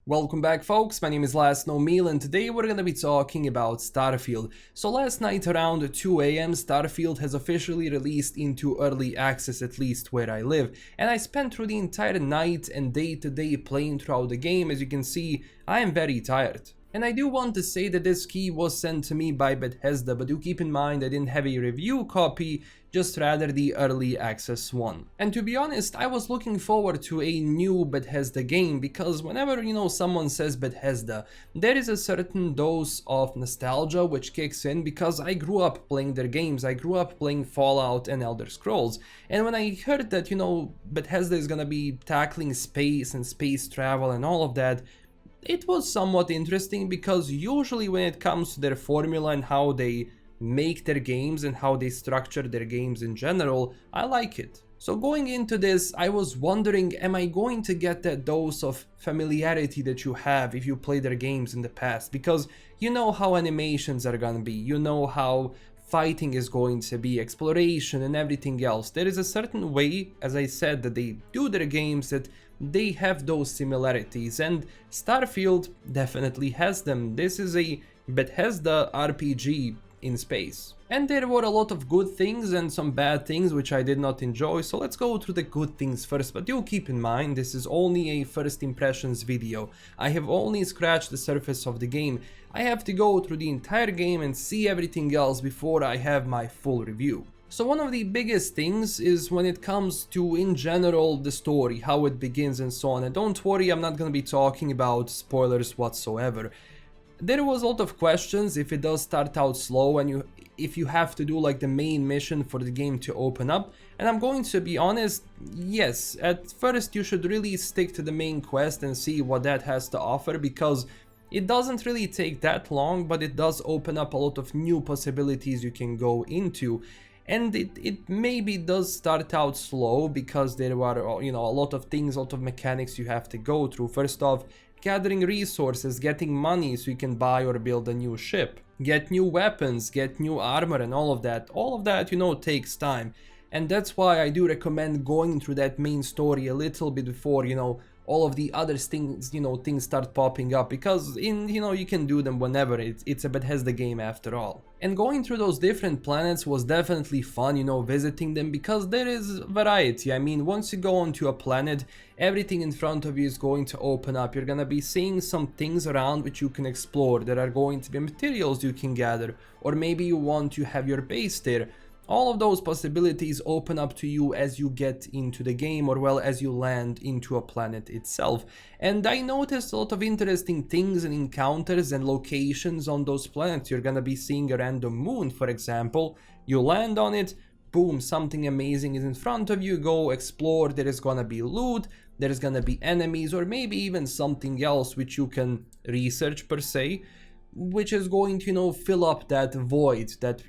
Welcome back folks, my name is LastKnownMeal and today we're gonna be talking about Starfield. So last night around 2 AM, Starfield has officially released into early access, at least where I live. And I spent through the entire night and day to day playing throughout the game. As you can see, I am very tired. And I do want to say that this key was sent to me by Bethesda, but do keep in mind I didn't have a review copy, just rather the early access one. And to be honest, I was looking forward to a new Bethesda game because whenever someone says Bethesda, there is a certain dose of nostalgia which kicks in because I grew up playing their games. I grew up playing Fallout and Elder Scrolls. And when I heard that Bethesda is gonna be tackling space and space travel and all of that, it was somewhat interesting because usually when it comes to their formula and how they make their games and how they structure their games in general, I like it. So going into this, I was wondering, am I going to get that dose of familiarity that you have if you play their games in the past? Because you know how animations are gonna be, you know how fighting is going to be, exploration and everything else. There is a certain way, as I said, that they do their games that they have those similarities, and Starfield definitely has them. This is a Bethesda RPG in space. And there were a lot of good things and some bad things which I did not enjoy, so let's go through the good things first. But do keep in mind, this is only a first impressions video. I have only scratched the surface of the game. I have to go through the entire game and see everything else before I have my full review. So one of the biggest things is when it comes to, in general, the story, how it begins and so on. And don't worry, I'm not gonna be talking about spoilers whatsoever. There was a lot of questions if it does start out slow and if you have to do like the main mission for the game to open up. And I'm going to be honest, yes, at first you should really stick to the main quest and see what that has to offer, because it doesn't really take that long, but it does open up a lot of new possibilities you can go into. And it maybe does start out slow because there are, a lot of things, a lot of mechanics you have to go through. First off, gathering resources, getting money so you can buy or build a new ship, get new weapons, get new armor and all of that. All of that, takes time. And that's why I do recommend going through that main story a little bit before, all of the other things, things start popping up, because you can do them whenever. It's a Bethesda game after all. And going through those different planets was definitely fun, visiting them, because there is variety. I mean, once you go onto a planet, everything in front of you is going to open up. You're gonna be seeing some things around which you can explore. There are going to be materials you can gather, or maybe you want to have your base there. All of those possibilities open up to you as you get into the game, or well, as you land into a planet itself. And I noticed a lot of interesting things and encounters and locations on those planets. You're gonna be seeing a random moon, for example. You land on it, boom, something amazing is in front of you, go explore. There is gonna be loot, there is gonna be enemies, or maybe even something else which you can research per se, which is going to, fill up that void that,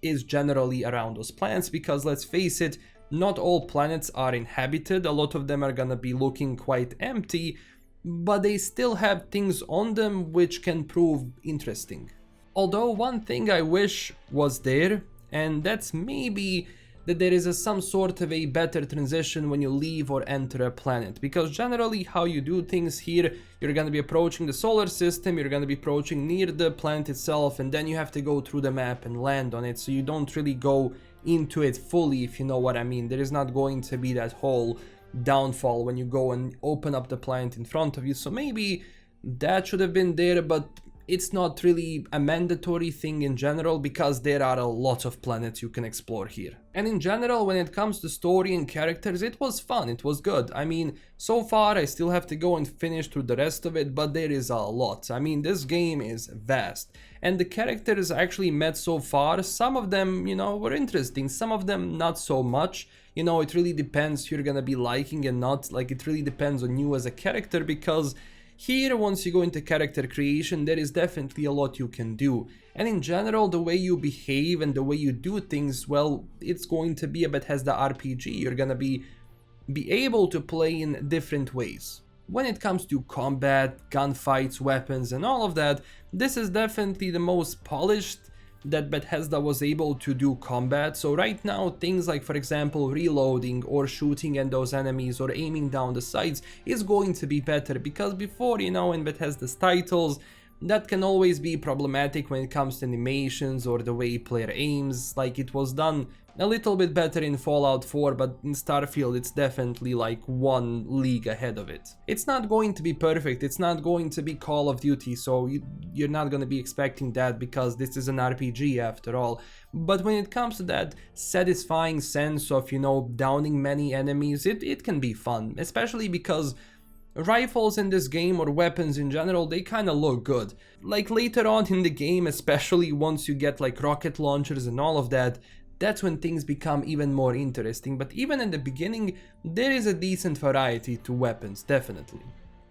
is generally around those planets. Because let's face it, not all planets are inhabited. A lot of them are gonna be looking quite empty, but they still have things on them which can prove interesting. Although one thing I wish was there, and that's maybe that there is some sort of a better transition when you leave or enter a planet, because generally how you do things here, you're going to be approaching the solar system, you're going to be approaching near the planet itself, and then you have to go through the map and land on it, so you don't really go into it fully, if you know what I mean. There is not going to be that whole downfall when you go and open up the planet in front of you, so maybe that should have been there, but it's not really a mandatory thing in general, because there are a lot of planets you can explore here. And in general, when it comes to story and characters, it was fun, it was good. I mean, so far I still have to go and finish through the rest of it, but there is a lot. I mean, this game is vast. And the characters I actually met so far, some of them, were interesting, some of them not so much. It really depends who you're gonna be liking and not. Like, it really depends on you as a character, because here, once you go into character creation, there is definitely a lot you can do. And in general, the way you behave and the way you do things, well, it's going to be a Bethesda RPG. You're gonna be able to play in different ways. When it comes to combat, gunfights, weapons and all of that, this is definitely the most polished that Bethesda was able to do combat. So right now things like, for example, reloading or shooting at those enemies or aiming down the sights is going to be better, because before, you know, in Bethesda's titles, that can always be problematic when it comes to animations or the way player aims. Like, it was done a little bit better in Fallout 4, but in Starfield it's definitely like one league ahead of it. It's not going to be perfect, it's not going to be Call of Duty, so you're not going to be expecting that, because this is an RPG after all. But when it comes to that satisfying sense of, you know, downing many enemies, it can be fun, especially because rifles in this game, or weapons in general, they kinda look good. Like later on in the game, especially once you get like rocket launchers and all of that, that's when things become even more interesting. But even in the beginning, there is a decent variety to weapons, definitely.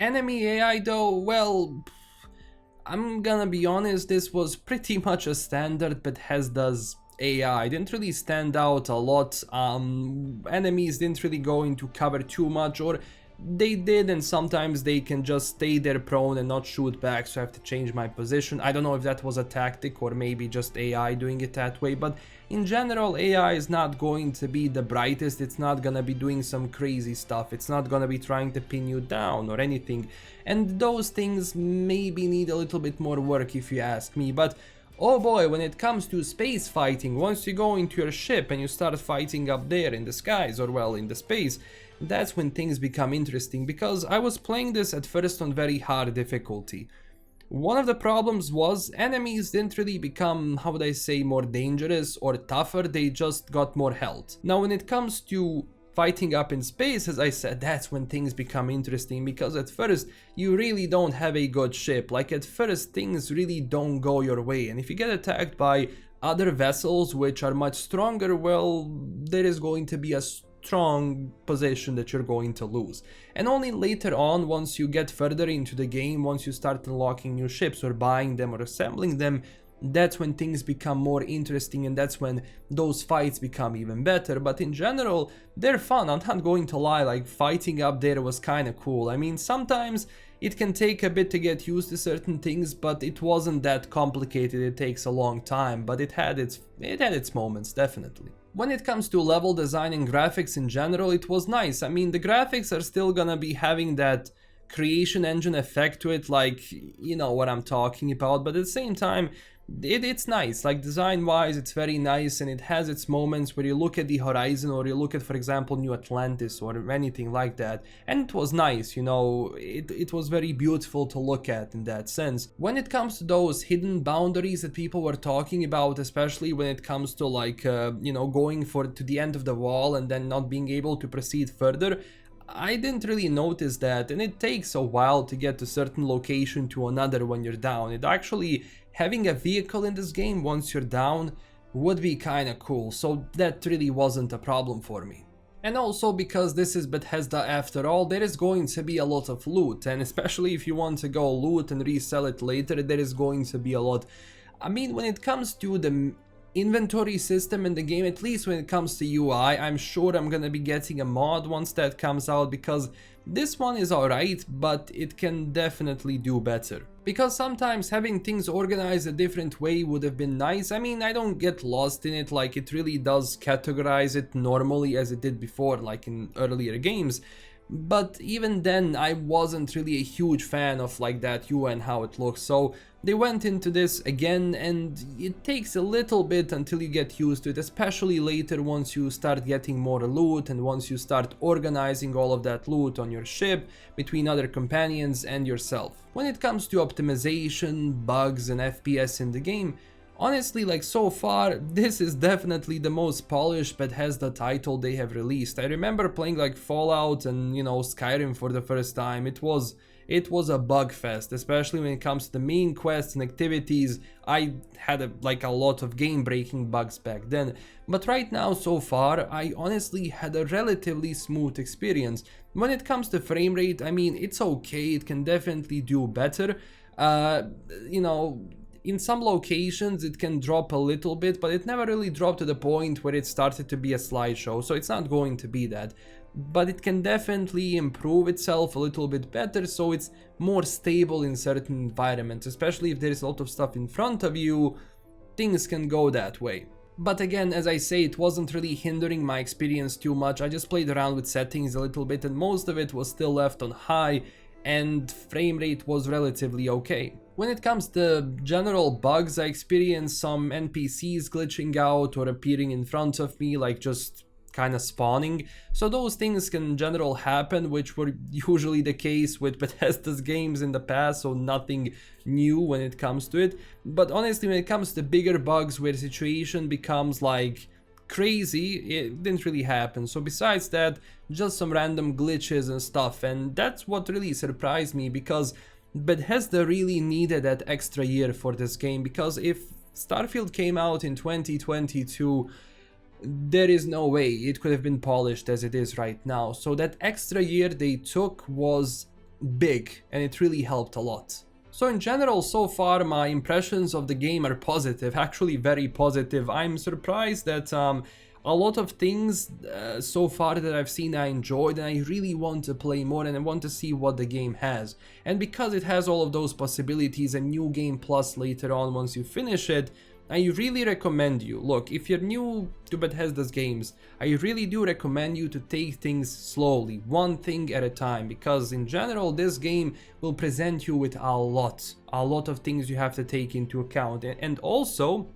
Enemy AI though, well, I'm gonna be honest, this was pretty much a standard Bethesda's AI. Didn't really stand out a lot. Enemies didn't really go into cover too much, or they did, and sometimes they can just stay there prone and not shoot back, so I have to change my position. I don't know if that was a tactic or maybe just AI doing it that way, but in general AI is not going to be the brightest. It's not gonna be doing some crazy stuff, it's not gonna be trying to pin you down or anything, and those things maybe need a little bit more work if you ask me. But oh boy, when it comes to space fighting, once you go into your ship and you start fighting up there in the skies, or well, in the space, that's when things become interesting, because I was playing this at first on very hard difficulty. One of the problems was enemies didn't really become, how would I say, more dangerous or tougher, they just got more health. Now when it comes to fighting up in space, as I said, that's when things become interesting, because at first you really don't have a good ship. Like, at first things really don't go your way, and if you get attacked by other vessels which are much stronger, well, there is going to be a strong position that you're going to lose. And only later on, once you get further into the game, once you start unlocking new ships or buying them or assembling them, that's when things become more interesting, and that's when those fights become even better. But in general, they're fun, I'm not going to lie. Like, fighting up there was kind of cool. I mean, sometimes it can take a bit to get used to certain things, but it wasn't that complicated. It takes a long time, but it had its moments, definitely. When it comes to level design and graphics in general, it was nice. I mean, the graphics are still gonna be having that creation engine effect to it, like, you know what I'm talking about, but at the same time, it's nice. Like, design wise, it's very nice, and it has its moments where you look at the horizon, or you look at, for example, New Atlantis or anything like that, and it was nice, you know, it was very beautiful to look at in that sense. When it comes to those hidden boundaries that people were talking about, especially when it comes to like you know, going to the end of the wall and then not being able to proceed further, I didn't really notice that, and it takes a while to get to certain location to another when you're down. It actually, having a vehicle in this game once you're down would be kinda cool, so that really wasn't a problem for me. And also, because this is Bethesda after all, there is going to be a lot of loot, and especially if you want to go loot and resell it later, there is going to be a lot. I mean, when it comes to the inventory system in the game, at least when it comes to UI, I'm sure I'm gonna be getting a mod once that comes out, because this one is alright, but it can definitely do better. Because sometimes having things organized a different way would have been nice. I mean, I don't get lost in it, like, it really does categorize it normally as it did before, like in earlier games. But even then, I wasn't really a huge fan of like that UI and how it looks, so they went into this again, and it takes a little bit until you get used to it, especially later once you start getting more loot and once you start organizing all of that loot on your ship between other companions and yourself. When it comes to optimization, bugs and FPS in the game, honestly, like, so far, this is definitely the most polished Bethesda title they have released. I remember playing like Fallout and, you know, Skyrim for the first time. It was a bug fest, especially when it comes to the main quests and activities. I had a lot of game-breaking bugs back then. But right now, so far, I honestly had a relatively smooth experience. When it comes to frame rate, I mean, it's okay, it can definitely do better. You know, in some locations it can drop a little bit, but it never really dropped to the point where it started to be a slideshow, so it's not going to be that. But it can definitely improve itself a little bit better, so it's more stable in certain environments, especially if there is a lot of stuff in front of you. things can go that way. But again, as I say, it wasn't really hindering my experience too much. I just played around with settings a little bit and most of it was still left on high and frame rate was relatively okay. When it comes to general bugs, I experienced some NPCs glitching out or appearing in front of me, like just kind of spawning. So those things can in general happen, which were usually the case with Bethesda's games in the past, so nothing new when it comes to it. But honestly, when it comes to bigger bugs where the situation becomes like crazy, it didn't really happen. So besides that, just some random glitches and stuff, and that's what really surprised me, because Bethesda really needed that extra year for this game, because if Starfield came out in 2022, there is no way it could have been polished as it is right now. So that extra year they took was big and it really helped a lot. So in general, so far my impressions of the game are positive, actually very positive. I'm surprised that a lot of things so far that I've seen I enjoyed, and I really want to play more and I want to see what the game has. And because it has all of those possibilities and new game plus later on once you finish it, I really recommend you, look, if you're new to Bethesda's games, I really do recommend you to take things slowly, one thing at a time, because in general this game will present you with a lot of things you have to take into account, and also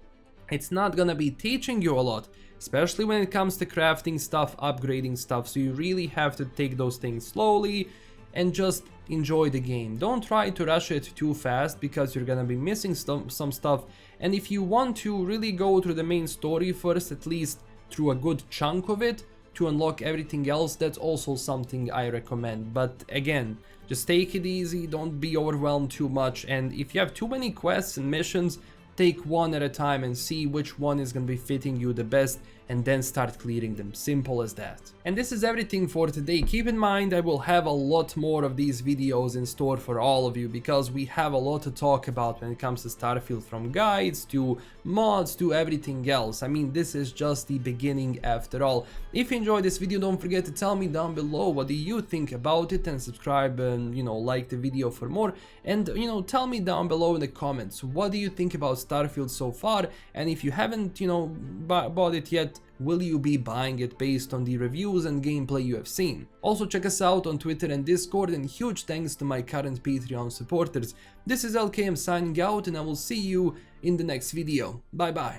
it's not gonna be teaching you a lot, especially when it comes to crafting stuff, upgrading stuff, so you really have to take those things slowly and just enjoy the game. Don't try to rush it too fast because you're gonna be missing some stuff, and if you want to really go through the main story first, at least through a good chunk of it, to unlock everything else, that's also something I recommend. But again, just take it easy, don't be overwhelmed too much, and if you have too many quests and missions, take one at a time and see which one is going to be fitting you the best, and then start clearing them. Simple as that. And this is everything for today. Keep in mind I will have a lot more of these videos in store for all of you, because we have a lot to talk about when it comes to Starfield, from guides to mods to everything else. I mean, this is just the beginning after all. If you enjoyed this video, don't forget to tell me down below what do you think about it, and subscribe and like the video for more, and tell me down below in the comments what do you think about Starfield so far, and if you haven't bought it yet, will you be buying it based on the reviews and gameplay you have seen? Also check us out on Twitter and Discord, and huge thanks to my current Patreon supporters. This is LKM signing out, and I will see you in the next video. Bye bye.